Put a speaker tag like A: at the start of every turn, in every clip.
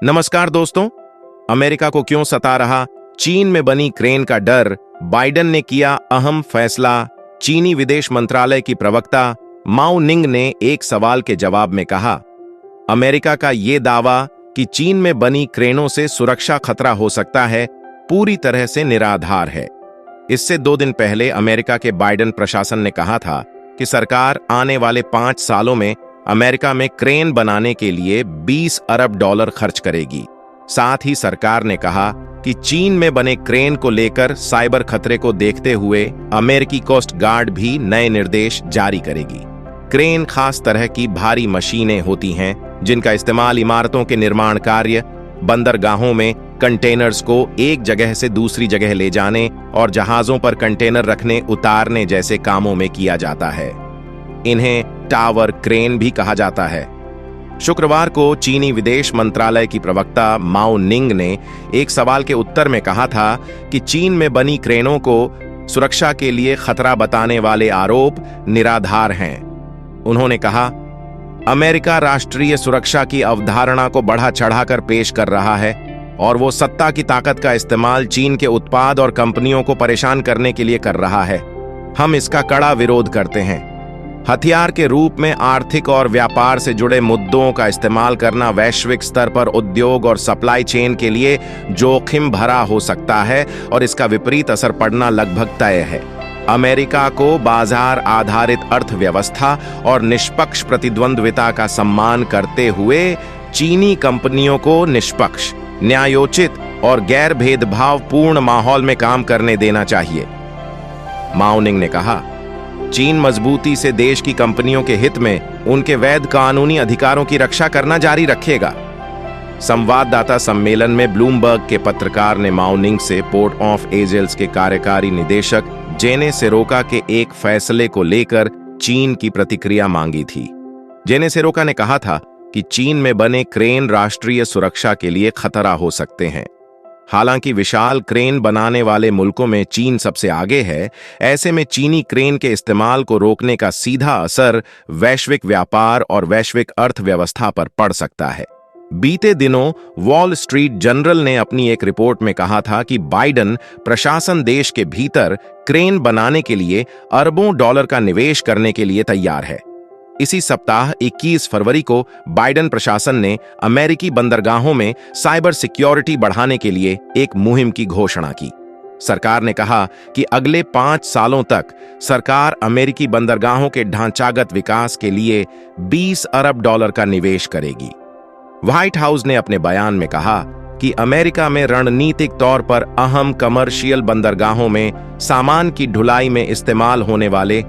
A: नमस्कार दोस्तों। अमेरिका को क्यों सता रहा चीन में बनी क्रेन का डर, बाइडेन ने किया अहम फैसला। चीनी विदेश मंत्रालय की प्रवक्ता माओ निंग ने एक सवाल के जवाब में कहा, अमेरिका का ये दावा कि चीन में बनी क्रेनों से सुरक्षा खतरा हो सकता है पूरी तरह से निराधार है। इससे 2 दिन पहले अमेरिका के बाइडेन प्रशासन ने कहा था कि सरकार आने वाले 5 सालों में अमेरिका में क्रेन बनाने के लिए $20 अरब खर्च करेगी। साथ ही सरकार ने कहा कि चीन में बने क्रेन को लेकर साइबर खतरे को देखते हुए अमेरिकी कोस्ट गार्ड भी नए निर्देश जारी करेगी। क्रेन खास तरह की भारी मशीनें होती हैं जिनका इस्तेमाल इमारतों के निर्माण कार्य, बंदरगाहों में कंटेनर्स को एक जगह से दूसरी जगह ले जाने और जहाजों पर कंटेनर रखने उतारने जैसे कामों में किया जाता है। इन्हें टावर क्रेन भी कहा जाता है। शुक्रवार को चीनी विदेश मंत्रालय की प्रवक्ता माओ निंग ने एक सवाल के उत्तर में कहा था कि चीन में बनी क्रेनों को सुरक्षा के लिए खतरा बताने वाले आरोप निराधार हैं। उन्होंने कहा, अमेरिका राष्ट्रीय सुरक्षा की अवधारणा को बढ़ा चढ़ाकर पेश कर रहा है और वो सत्ता की ताकत का इस्तेमाल चीन के उत्पाद और कंपनियों को परेशान करने के लिए कर रहा है। हम इसका कड़ा विरोध करते हैं। हथियार के रूप में आर्थिक और व्यापार से जुड़े मुद्दों का इस्तेमाल करना वैश्विक स्तर पर उद्योग और सप्लाई चेन के लिए जोखिम भरा हो सकता है और इसका विपरीत असर पड़ना लगभग तय है। अमेरिका को बाजार आधारित अर्थव्यवस्था और निष्पक्ष प्रतिद्वंद्विता का सम्मान करते हुए चीनी कंपनियों को निष्पक्ष, न्यायोचित और गैर भेदभावपूर्ण माहौल में काम करने देना चाहिए। माओ निंग ने कहा, चीन मजबूती से देश की कंपनियों के हित में उनके वैध कानूनी अधिकारों की रक्षा करना जारी रखेगा। संवाददाता सम्मेलन में ब्लूमबर्ग के पत्रकार ने माओ निंग से पोर्ट ऑफ एंजल्स के कार्यकारी निदेशक जेने सिरोका के एक फैसले को लेकर चीन की प्रतिक्रिया मांगी थी। जेने सिरोका ने कहा था कि चीन में बने क्रेन राष्ट्रीय सुरक्षा के लिए खतरा हो सकते हैं। हालांकि विशाल क्रेन बनाने वाले मुल्कों में चीन सबसे आगे है, ऐसे में चीनी क्रेन के इस्तेमाल को रोकने का सीधा असर वैश्विक व्यापार और वैश्विक अर्थव्यवस्था पर पड़ सकता है। बीते दिनों वॉल स्ट्रीट जर्नल ने अपनी एक रिपोर्ट में कहा था कि बाइडेन प्रशासन देश के भीतर क्रेन बनाने के लिए अरबों डॉलर का निवेश करने के लिए तैयार है। इसी सप्ताह 21 फरवरी को बाइडेन प्रशासन ने अमेरिकी बंदरगाहों में साइबर सिक्योरिटी बढ़ाने के लिए एक मुहिम की घोषणा की। सरकार ने कहा कि अगले 5 सालों तक सरकार अमेरिकी बंदरगाहों के ढांचागत विकास के लिए $20 अरब का निवेश करेगी। व्हाइट हाउस ने अपने बयान में कहा कि अमेरिका में रणनीतिक तौर पर अहम कमर्शियल बंदरगाहों में सामान की ढुलाई में इस्तेमाल होने वाले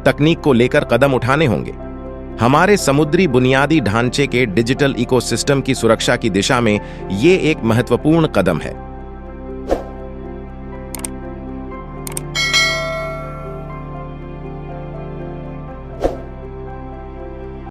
A: तकनीक को लेकर कदम उठाने होंगे। हमारे समुद्री बुनियादी ढांचे के डिजिटल इकोसिस्टम की सुरक्षा की दिशा में ये एक महत्वपूर्ण कदम है।